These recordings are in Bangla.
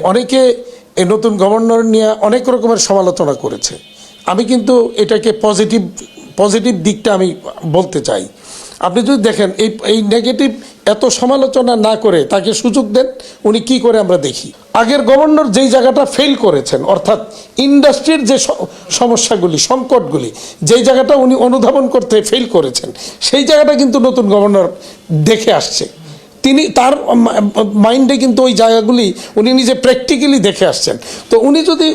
অনেকে এই নতুন গভর্নর নিয়ে অনেক রকমের সমালোচনা করেছে। আমি কিন্তু এটাকে পজিটিভ দিকটা আমি বলতে চাই। আপনি যদি দেখেন এই নেগেটিভ এত সমালোচনা না করে তাকে সুযোগ দেন, উনি কি করে আমরা দেখি। আগের গভর্নর যেই জায়গাটা ফেল করেছেন, অর্থাৎ ইন্ডাস্ট্রির যে সমস্যাগুলি, সংকটগুলি, যেই জায়গাটা উনি অনুধাবন করতে ফেল করেছেন, সেই জায়গাটা কিন্তু নতুন গভর্নর দেখে আসছে। তিনি তার মাইন্ডে কিন্তু ওই জায়গাগুলি উনি নিজে প্র্যাকটিক্যালি দেখে আসছেন। তো উনি যদি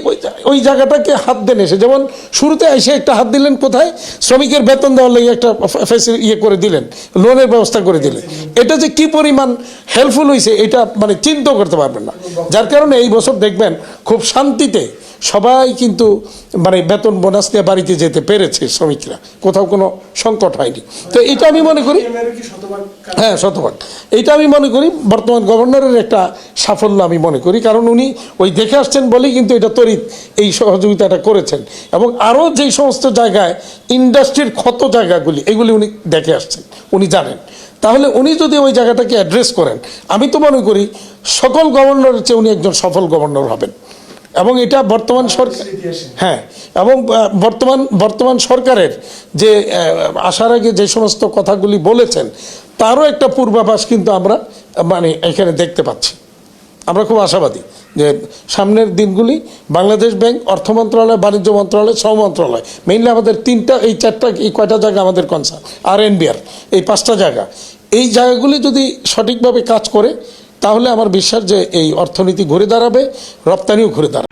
ওই জায়গাটাকে হাত দেন, এসে যেমন শুরুতে এসে একটা হাত দিলেন কোথায়, শ্রমিকের বেতন দেওয়ার লাগে একটা ইয়ে করে দিলেন, লোনের ব্যবস্থা করে দিলেন। এটা যে কি পরিমাণ হেল্পফুল হয়েছে এটা মানে চিন্তাও করতে পারবেন না। যার কারণে এই বছর দেখবেন খুব শান্তিতে সবাই কিন্তু মানে বেতন বোনাস নিয়ে বাড়িতে যেতে পেরেছে শ্রমিকরা, কোথাও কোনো সংকট হয়নি। তো এটা আমি মনে করি, হ্যাঁ, শতভাগ এইটা আমি মনে করি বর্তমান গভর্নরের একটা সাফল্য আমি মনে করি। কারণ উনি ওই দেখে আসছেন বলেই কিন্তু এটা তড়িৎ এই সহযোগিতাটা করেছেন, এবং আরও যেই সমস্ত জায়গায় ইন্ডাস্ট্রির ক্ষত জায়গাগুলি এগুলি উনি দেখে আসছেন, উনি জানেন। তাহলে উনি যদি ওই জায়গাটাকে অ্যাড্রেস করেন, আমি তো মনে করি সকল গভর্নরের চেয়ে উনি একজন সফল গভর্নর হবেন। এবং এটা বর্তমান সরকার, হ্যাঁ, এবং বর্তমান সরকারের যে আসার আগে যে সমস্ত কথাগুলি বলেছেন তারও একটা পূর্বাভাস কিন্তু আমরা মানে এখানে দেখতে পাচ্ছি। আমরা খুব আশাবাদী যে সামনের দিনগুলি বাংলাদেশ ব্যাংক, অর্থ মন্ত্রণালয়, বাণিজ্য মন্ত্রণালয়, শ্রম মন্ত্রণালয়, মেইনলি আমাদের এই কয়টা জায়গা আমাদের কনসার্ন, RNBR, এই 5টা জায়গা, এই জায়গাগুলি যদি সঠিকভাবে কাজ করে তাহলে আমার বিশ্বাস যে এই অর্থনীতি ঘুরে দাঁড়াবে, রপ্তানিও ঘুরে দাঁড়াবে।